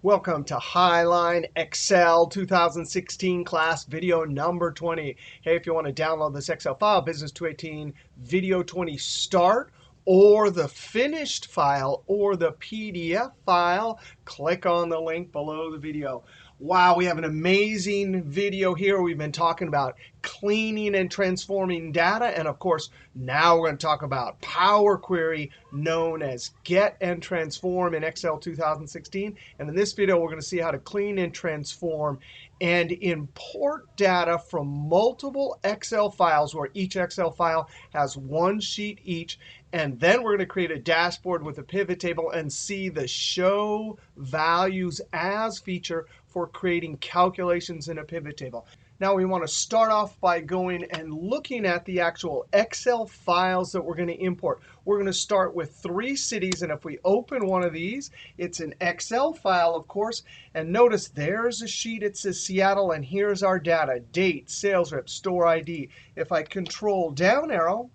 Welcome to Highline Excel 2016 class video number 20. Hey, if you want to download this Excel file, Business 218 Video 20 Start, or the finished file, or the PDF file, click on the link below the video. Wow, we have an amazing video here. We've been talking about cleaning and transforming data. And of course, now we're going to talk about Power Query, known as Get and Transform in Excel 2016. And in this video, we're going to see how to clean and transform and import data from multiple Excel files, where each Excel file has one sheet each. And then we're going to create a dashboard with a pivot table and see the Show Values As feature for creating calculations in a pivot table. Now we want to start off by going and looking at the actual Excel files that we're going to import. We're going to start with 3 cities, and if we open one of these, it's an Excel file, of course. And notice there's a sheet. It says Seattle, and here's our data: date, sales rep, store ID. If I control down arrow,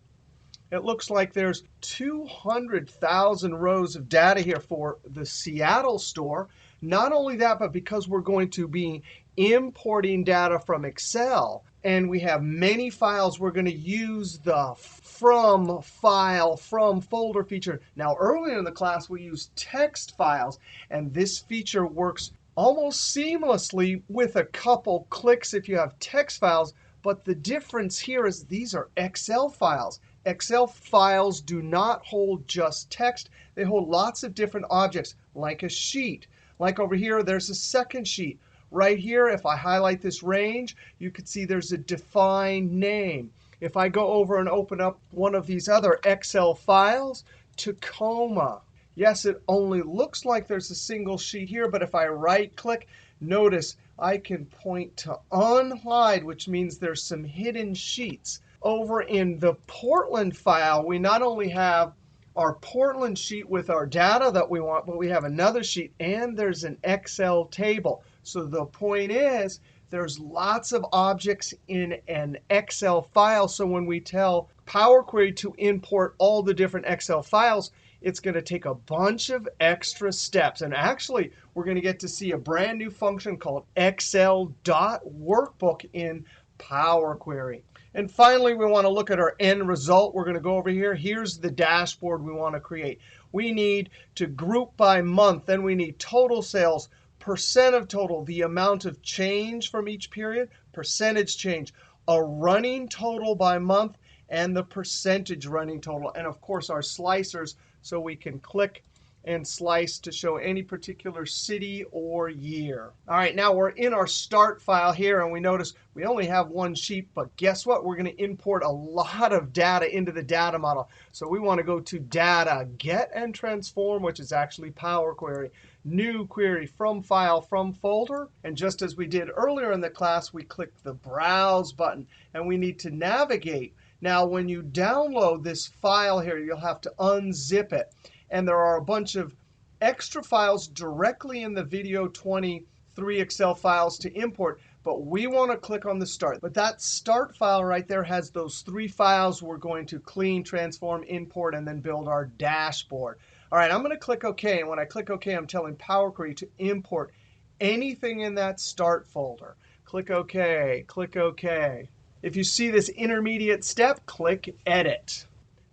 it looks like there's 200,000 rows of data here for the Seattle store. Not only that, but because we're going to be importing data from Excel, and we have many files, we're going to use the From File, From Folder feature. Now, earlier in the class, we used text files, and this feature works almost seamlessly with a couple clicks if you have text files. But the difference here is these are Excel files. Excel files do not hold just text. They hold lots of different objects, like a sheet. Like over here, there's a second sheet. Right here, if I highlight this range, you can see there's a defined name. If I go over and open up one of these other Excel files, Tacoma. Yes, it only looks like there's a single sheet here, but if I right-click, notice I can point to unhide, which means there's some hidden sheets. Over in the Portland file, we not only have our Portland sheet with our data that we want, but we have another sheet, and there's an Excel table. So the point is, there's lots of objects in an Excel file. So when we tell Power Query to import all the different Excel files, it's going to take a bunch of extra steps. And actually, we're going to get to see a brand new function called Excel.Workbook in Power Query. And finally, we want to look at our end result. We're going to go over here. Here's the dashboard we want to create. We need to group by month. Then we need total sales, percent of total, the amount of change from each period, percentage change, a running total by month, and the percentage running total. And of course, our slicers, so we can click and slice to show any particular city or year. All right, now we're in our start file here, and we notice we only have one sheet. But guess what? We're going to import a lot of data into the data model. So we want to go to Data, Get and Transform, which is actually Power Query. New query, From File, From Folder. And just as we did earlier in the class, we click the Browse button, and we need to navigate. Now, when you download this file here, you'll have to unzip it. And there are a bunch of extra files directly in the Video 23 Excel files to import. But we want to click on the Start. But that Start file right there has those 3 files we're going to clean, transform, import, and then build our dashboard. All right, I'm going to click OK. And when I click OK, I'm telling Power Query to import anything in that Start folder. Click OK. Click OK. If you see this intermediate step, click Edit.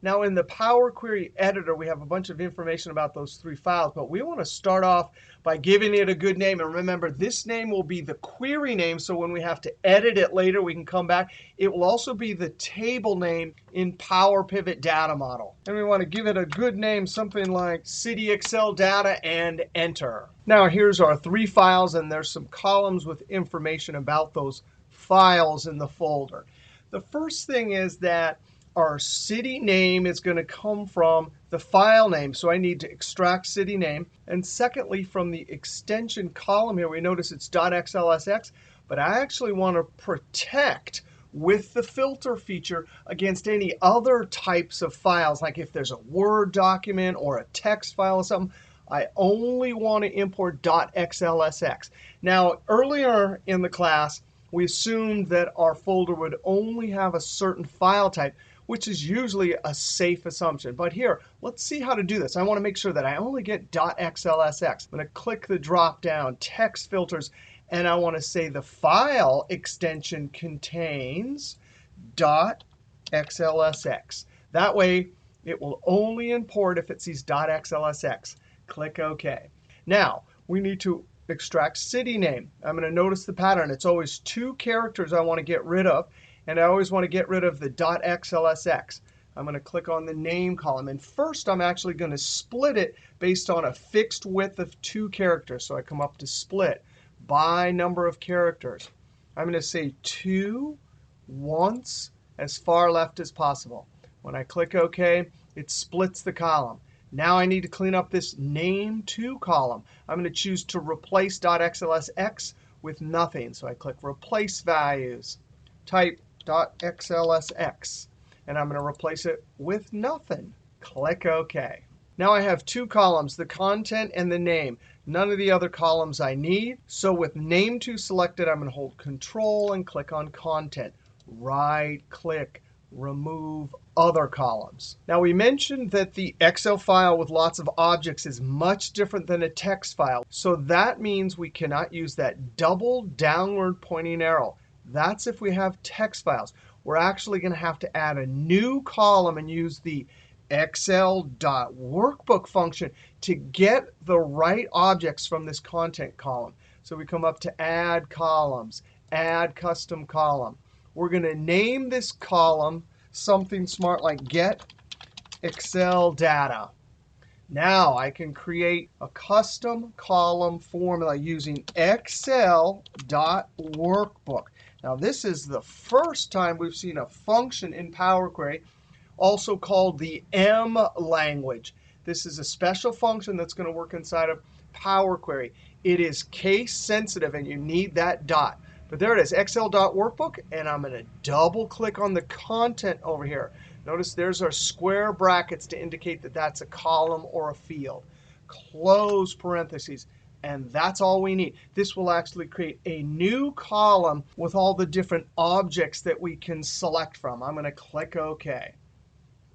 Now, in the Power Query editor, we have a bunch of information about those 3 files. But we want to start off by giving it a good name. And remember, this name will be the query name. So when we have to edit it later, we can come back. It will also be the table name in Power Pivot Data Model. And we want to give it a good name, something like City Excel Data, and Enter. Now, here's our 3 files. And there's some columns with information about those files in the folder. The first thing is that our city name is going to come from the file name. So I need to extract city name. And secondly, from the extension column here, we notice it's .xlsx. But I actually want to protect with the filter feature against any other types of files. Like if there's a Word document or a text file or something, I only want to import .xlsx. Now, earlier in the class, we assumed that our folder would only have a certain file type. which is usually a safe assumption. But here, let's see how to do this. I want to make sure that I only get .xlsx. I'm going to click the drop down, text filters, and I want to say the file extension contains .xlsx. That way, it will only import if it sees .xlsx. Click OK. Now, we need to extract city name. I'm going to notice the pattern. It's always 2 characters I want to get rid of, and I always want to get rid of the .xlsx. I'm going to click on the name column. And first, I'm actually going to split it based on a fixed width of 2 characters. So I come up to split by number of characters. I'm going to say 2 once as far left as possible. When I click OK, it splits the column. Now I need to clean up this name2 column. I'm going to choose to replace .xlsx with nothing. So I click Replace Values, type .xlsx, and I'm going to replace it with nothing. Click OK. Now I have 2 columns, the content and the name. None of the other columns I need. So with name2 selected, I'm going to hold Control and click on Content. Right-click, remove other columns. Now we mentioned that the Excel file with lots of objects is much different than a text file. So that means we cannot use that double downward pointing arrow. That's if we have text files. We're actually going to have to add a new column and use the Excel.Workbook function to get the right objects from this content column. So we come up to Add Columns, Add Custom Column. We're going to name this column something smart like Get Excel Data. Now I can create a custom column formula using Excel.Workbook. Now this is the first time we've seen a function in Power Query, also called the M language. This is a special function that's going to work inside of Power Query. It is case sensitive, and you need that dot. But there it is, Excel.Workbook, and I'm going to double click on the content over here. Notice there's our square brackets to indicate that that's a column or a field. Close parentheses, and that's all we need. This will actually create a new column with all the different objects that we can select from. I'm going to click OK.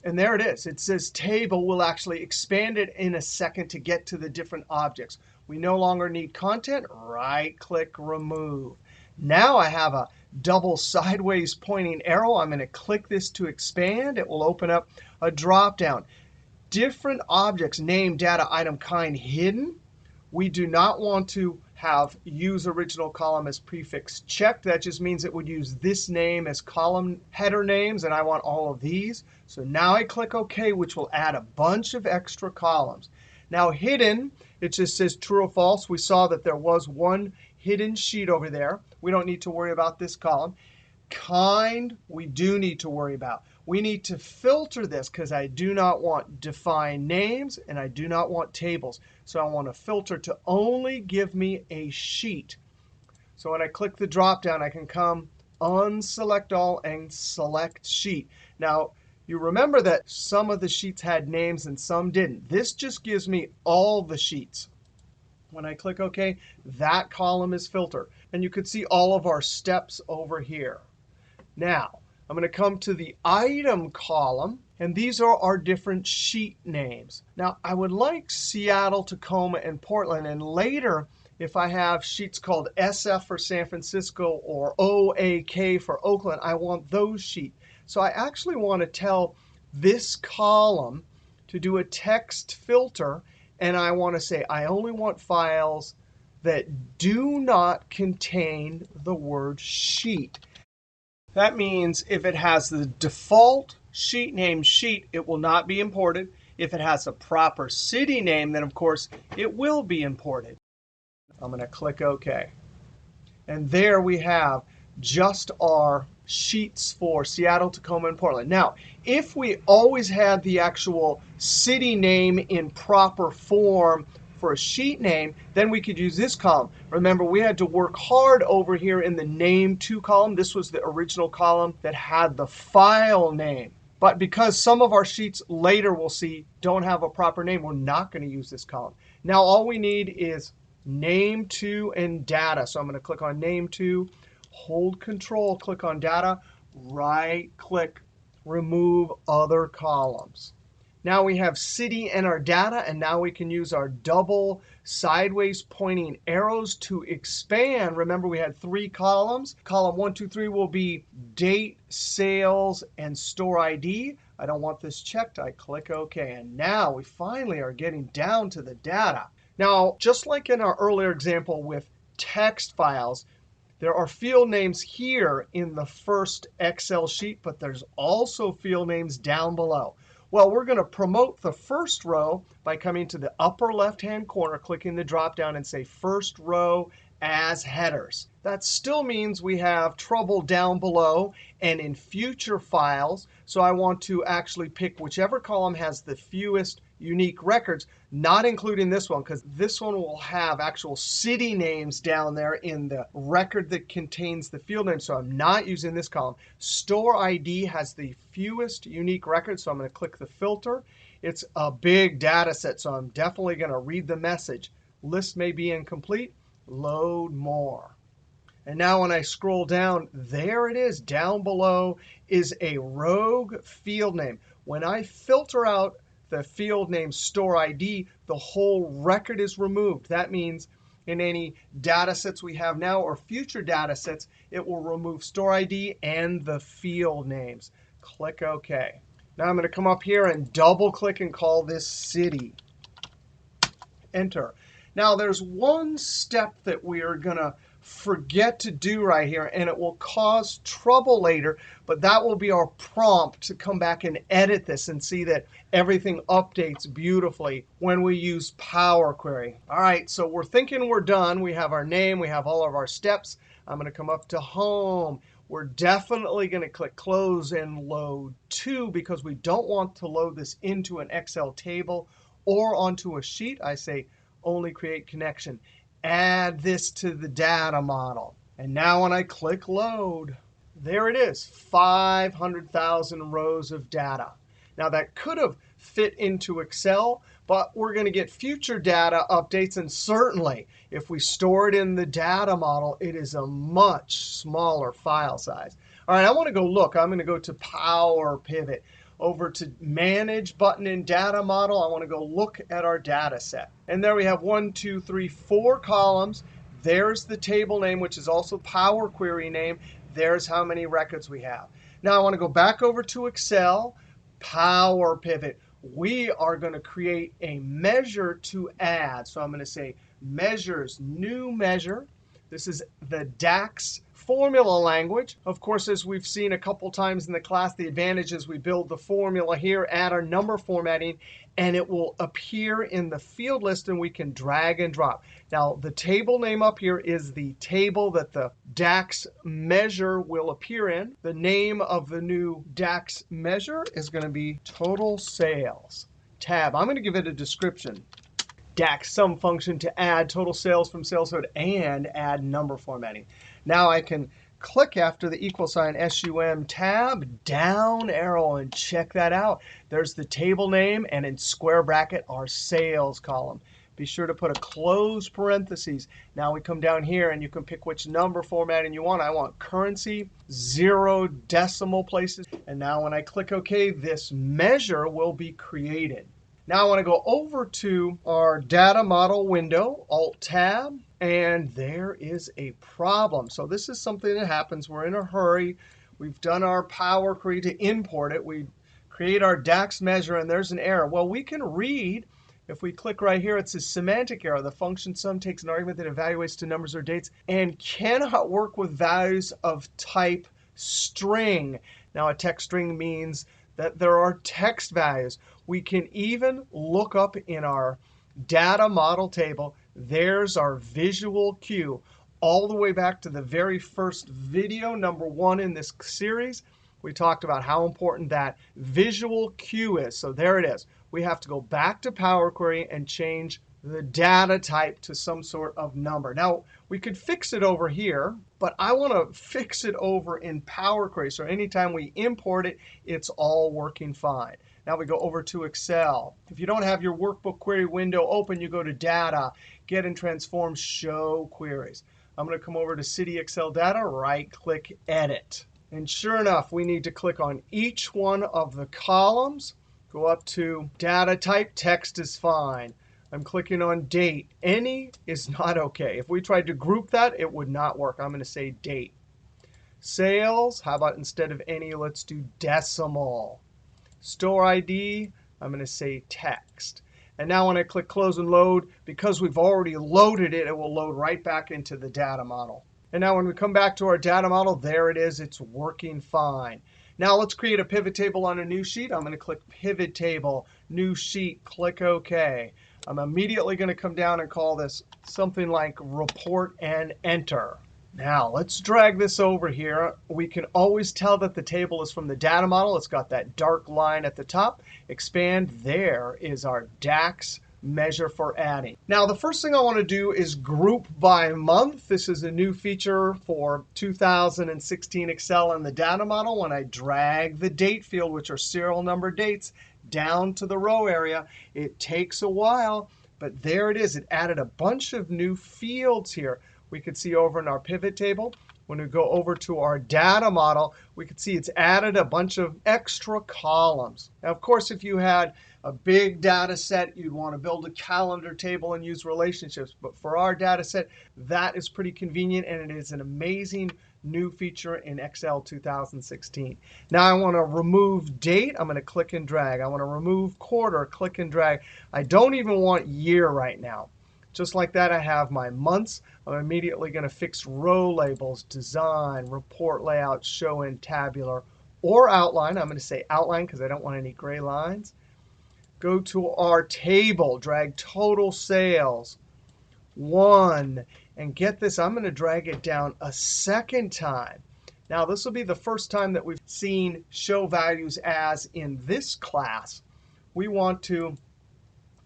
And there it is. It says Table. We'll actually expand it in a second to get to the different objects. We no longer need content. Right-click, Remove. Now I have a double sideways pointing arrow. I'm going to click this to expand. It will open up a drop-down. Different objects, name, data, item, kind, hidden. We do not want to have Use Original Column as prefix checked. That just means it would use this name as column header names, and I want all of these. So now I click OK, which will add a bunch of extra columns. Now hidden, it just says true or false. We saw that there was one hidden sheet over there. We don't need to worry about this column. Kind, we do need to worry about. We need to filter this because I do not want defined names and I do not want tables. So I want to filter to only give me a sheet. So when I click the drop down, I can come unselect all and select sheet. Now, you remember that some of the sheets had names and some didn't. This just gives me all the sheets. When I click OK, that column is filtered. And you could see all of our steps over here. Now, I'm going to come to the item column, and these are our different sheet names. Now, I would like Seattle, Tacoma, and Portland. And later, if I have sheets called SF for San Francisco or OAK for Oakland, I want those sheets. So I actually want to tell this column to do a text filter. And I want to say I only want files that do not contain the word sheet. That means if it has the default sheet name sheet, it will not be imported. If it has a proper city name, then of course it will be imported. I'm going to click OK. And there we have just our sheets for Seattle, Tacoma, and Portland. Now, if we always had the actual city name in proper form for a sheet name, then we could use this column. Remember, we had to work hard over here in the name2 column. This was the original column that had the file name. But because some of our sheets later we'll see don't have a proper name, we're not going to use this column. Now, all we need is name2 and data. So I'm going to click on name2, hold Control, click on data, right-click, remove other columns. Now we have city and our data, and now we can use our double sideways pointing arrows to expand. Remember, we had 3 columns. Column 1, 2, 3 will be date, sales, and store ID. I don't want this checked. I click OK. And now we finally are getting down to the data. Now, just like in our earlier example with text files, there are field names here in the first Excel sheet, but there's also field names down below. Well, we're going to promote the first row by coming to the upper left-hand corner, clicking the drop-down, and say First Row as Headers. That still means we have trouble down below and in future files. So I want to actually pick whichever column has the fewest unique records, not including this one, because this one will have actual city names down there in the record that contains the field name. So I'm not using this column. Store ID has the fewest unique records, so I'm going to click the filter. It's a big data set, so I'm definitely going to read the message. List may be incomplete. Load more. And now when I scroll down, there it is. Down below is a rogue field name. When I filter out the field name store ID, the whole record is removed. That means in any data sets we have now or future data sets, it will remove store ID and the field names. Click OK. Now I'm going to come up here and double click and call this city. Enter. Now there's one step that we are going to forget to do right here, and it will cause trouble later, but that will be our prompt to come back and edit this and see that everything updates beautifully when we use Power Query. All right, so we're thinking we're done. We have our name. We have all of our steps. I'm going to come up to Home. We're definitely going to click Close and Load To because we don't want to load this into an Excel table or onto a sheet. I say Only Create Connection. Add this to the data model. And now when I click Load, there it is, 500,000 rows of data. Now that could have fit into Excel, but we're going to get future data updates. And certainly, if we store it in the data model, it is a much smaller file size. All right, I want to go look. I'm going to go to Power Pivot. Over to Manage button in Data Model, I want to go look at our data set. And there we have 1, 2, 3, 4 columns. There's the table name, which is also Power Query name. There's how many records we have. Now I want to go back over to Excel, Power Pivot. We are going to create a measure to add. So I'm going to say Measures, New Measure. This is the DAX formula language. Of course, as we've seen a couple times in the class, the advantage is we build the formula here, add our number formatting, and it will appear in the field list, and we can drag and drop. Now, the table name up here is the table that the DAX measure will appear in. The name of the new DAX measure is going to be Total Sales. Tab. I'm going to give it a description. DAX sum function to add total sales from sales code and add number formatting. Now I can click after the equal sign SUM tab, down arrow, and check that out. There's the table name, and in square bracket, our sales column. Be sure to put a close parentheses. Now we come down here, and you can pick which number formatting you want. I want currency, 0 decimal places. And now when I click OK, this measure will be created. Now I want to go over to our data model window, Alt-Tab, and there is a problem. So this is something that happens. We're in a hurry. We've done our Power Query to import it. We create our DAX measure, and there's an error. Well, we can read. If we click right here, it says semantic error. The function sum takes an argument that evaluates to numbers or dates and cannot work with values of type string. Now, a text string means that there are text values. We can even look up in our data model table. There's our visual cue. All the way back to the very first video, number 1 in this series, we talked about how important that visual cue is. So there it is. We have to go back to Power Query and change the data type to some sort of number. Now, we could fix it over here, but I want to fix it over in Power Query. So anytime we import it, it's all working fine. Now we go over to Excel. If you don't have your workbook query window open, you go to Data, Get and Transform, Show Queries. I'm going to come over to City Excel Data, right-click, Edit. And sure enough, we need to click on each one of the columns, go up to data type, text is fine. I'm clicking on date. Any is not OK. If we tried to group that, it would not work. I'm going to say date. Sales, how about instead of any, let's do decimal. Store ID, I'm going to say text. And now when I click close and load, because we've already loaded it, it will load right back into the data model. And now when we come back to our data model, there it is. It's working fine. Now let's create a pivot table on a new sheet. I'm going to click Pivot Table, New Sheet, click OK. I'm immediately going to come down and call this something like Report and Enter. Now let's drag this over here. We can always tell that the table is from the data model. It's got that dark line at the top. Expand. There is our DAX measure for adding. Now the first thing I want to do is group by month. This is a new feature for 2016 Excel in the data model. When I drag the date field, which are serial number dates, down to the row area, it takes a while, but there it is. It added a bunch of new fields here. We could see over in our pivot table, when we go over to our data model, we can see it's added a bunch of extra columns. Now, of course, if you had a big data set, you'd want to build a calendar table and use relationships. But for our data set, that is pretty convenient, and it is an amazing new feature in Excel 2016. Now I want to remove date. I'm going to click and drag. I want to remove quarter, click and drag. I don't even want year right now. Just like that, I have my months. I'm immediately going to fix row labels, design, report layout, show in tabular, or outline. I'm going to say outline because I don't want any gray lines. Go to our table, drag total sales, 1. And get this, I'm going to drag it down a second time. Now, this will be the first time that we've seen show values as in this class. We want to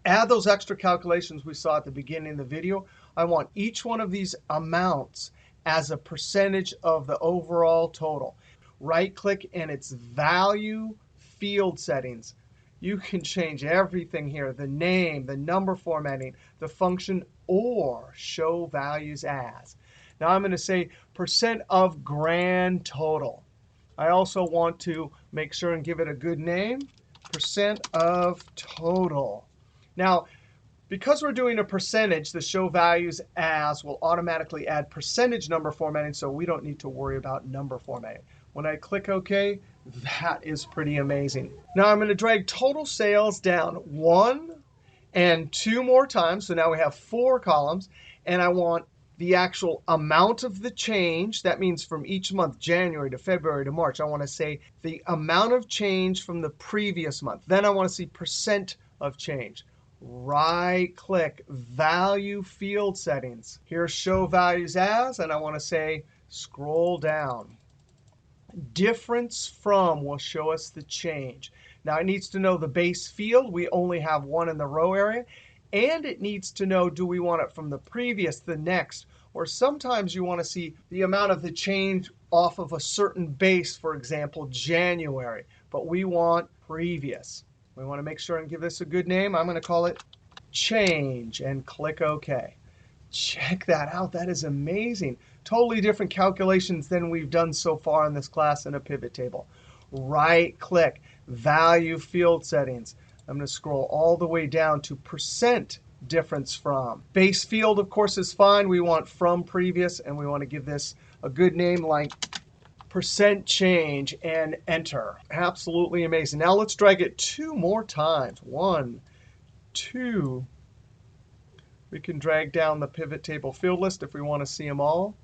add those extra calculations we saw at the beginning of the video. I want each one of these amounts as a percentage of the overall total. Right-click and it's Value Field Settings. You can change everything here, the name, the number formatting, the function, or show values as. Now I'm going to say percent of grand total. I also want to make sure and give it a good name, percent of total. Now, because we're doing a percentage, the show values as will automatically add percentage number formatting, so we don't need to worry about number formatting. When I click OK, that is pretty amazing. Now I'm going to drag total sales down 1 and 2 more times. So now we have 4 columns. And I want the actual amount of the change. That means from each month, January to February to March. I want to say the amount of change from the previous month. Then I want to see percent of change. Right-click, Value Field Settings. Here's Show Values As, and I want to say scroll down. Difference from will show us the change. Now it needs to know the base field. We only have 1 in the row area. And it needs to know, do we want it from the previous, the next, or sometimes you want to see the amount of the change off of a certain base, for example, January. But we want previous. We want to make sure and give this a good name. I'm going to call it change and click OK. Check that out. That is amazing. Totally different calculations than we've done so far in this class in a pivot table. Right-click, Value Field Settings. I'm going to scroll all the way down to percent difference from. Base field, of course, is fine. We want from previous, and we want to give this a good name like percent change and enter. Absolutely amazing. Now let's drag it 2 more times. 1, 2. We can drag down the pivot table field list if we want to see them all.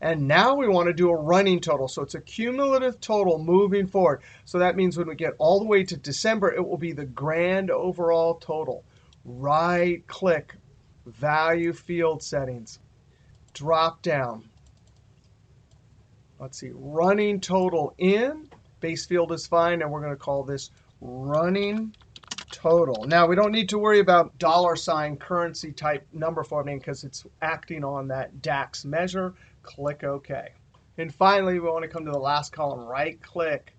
And now we want to do a running total. So it's a cumulative total moving forward. So that means when we get all the way to December, it will be the grand overall total. Right-click, Value Field Settings. Drop down. Let's see, running total in. Base field is fine, and we're going to call this running total. Now, we don't need to worry about $ currency type number formatting because it's acting on that DAX measure. Click OK. And finally, we want to come to the last column. Right-click,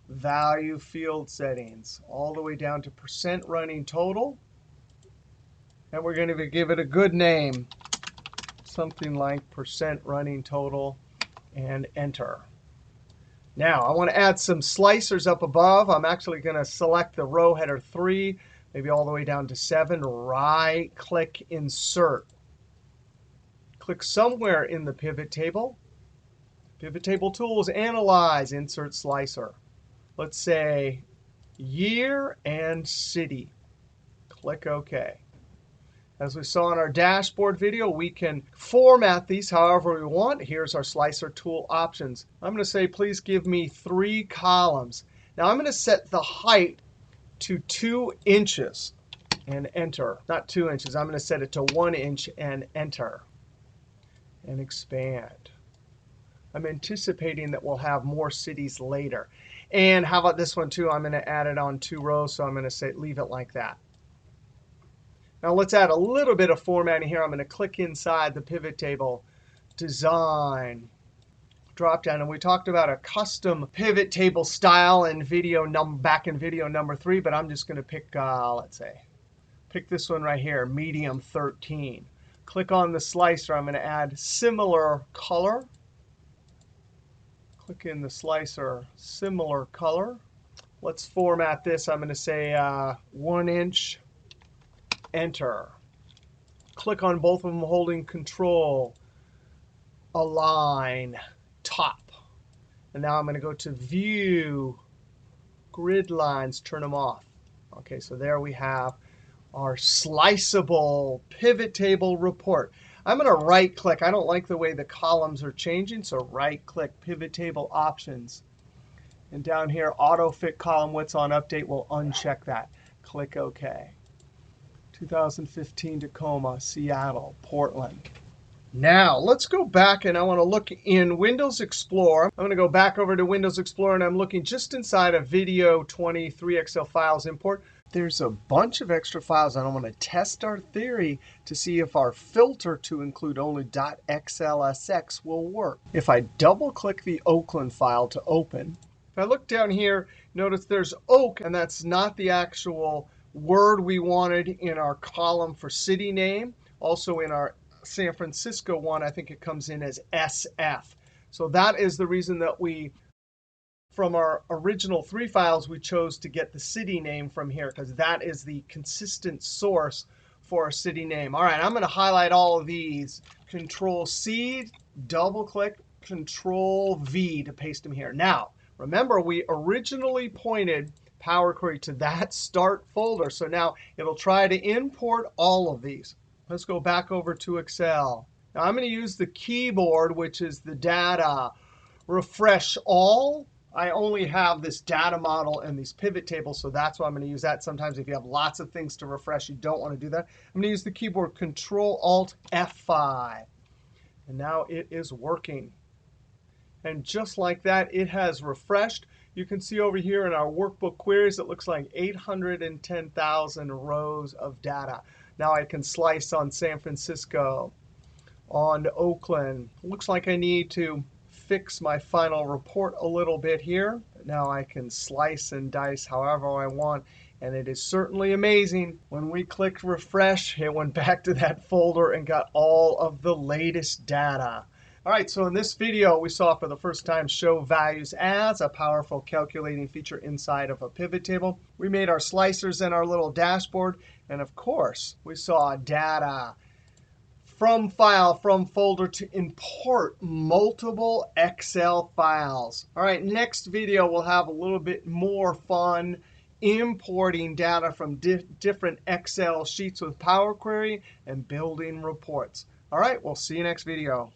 Value Field Settings, all the way down to percent running total. And we're going to give it a good name, something like percent running total, and enter. Now, I want to add some slicers up above. I'm actually going to select the row header 3, maybe all the way down to 7. Right-click Insert. Click somewhere in the pivot table. Pivot table tools, Analyze, Insert Slicer. Let's say year and city. Click OK. As we saw in our dashboard video, we can format these however we want. Here's our slicer tool options. I'm going to say, please give me 3 columns. Now, I'm going to set the height to 2 inches and enter. Not 2 inches. I'm going to set it to 1 inch and enter. And expand. I'm anticipating that we'll have more cities later. And how about this one, too? I'm going to add it on 2 rows, so I'm going to say leave it like that. Now, let's add a little bit of formatting here. I'm going to click inside the pivot table, Design, drop-down. And we talked about a custom pivot table style in back in video number 3. But I'm just going to pick, let's say, pick this one right here, medium 13. Click on the slicer. I'm going to add similar color. Click in the slicer, similar color. Let's format this. I'm going to say 1 inch, enter. Click on both of them holding Control, Align, Top. And now I'm going to go to View, Grid Lines, turn them off. OK, so there we have our sliceable pivot table report. I'm going to right-click. I don't like the way the columns are changing, so right-click Pivot Table Options. And down here, Auto Fit Column Widths on Update, we'll uncheck that. Click OK. 2015 Tacoma, Seattle, Portland. Now, let's go back, and I want to look in Windows Explorer. I'm going to go back over to Windows Explorer, and I'm looking just inside of Video 23 Excel Files Import. There's a bunch of extra files, and I want to test our theory to see if our filter to include only .xlsx will work. If I double-click the Oakland file to open, if I look down here, notice there's oak, and that's not the actual word we wanted in our column for city name. Also in our San Francisco one, I think it comes in as SF. So that is the reason that from our original 3 files, we chose to get the city name from here, because that is the consistent source for our city name. All right, I'm going to highlight all of these. Control-C, double-click, Control-V to paste them here. Now, remember, we originally pointed Power Query to that Start folder. So now it'll try to import all of these. Let's go back over to Excel. Now, I'm going to use the keyboard, which is the Data, Refresh All. I only have this data model and these pivot tables, so that's why I'm going to use that. Sometimes if you have lots of things to refresh, you don't want to do that. I'm going to use the keyboard Control-Alt-F5. And now it is working. And just like that, it has refreshed. You can see over here in our workbook queries, it looks like 810,000 rows of data. Now I can slice on San Francisco, on Oakland. Looks like I need to fix my final report a little bit here. Now I can slice and dice however I want. And it is certainly amazing. When we clicked refresh, it went back to that folder and got all of the latest data. All right, so in this video, we saw for the first time Show Values As, a powerful calculating feature inside of a pivot table. We made our slicers and our little dashboard. And of course, we saw data from file, from folder to import multiple Excel files. All right, next video, we'll have a little bit more fun importing data from different Excel sheets with Power Query and building reports. All right, we'll see you next video.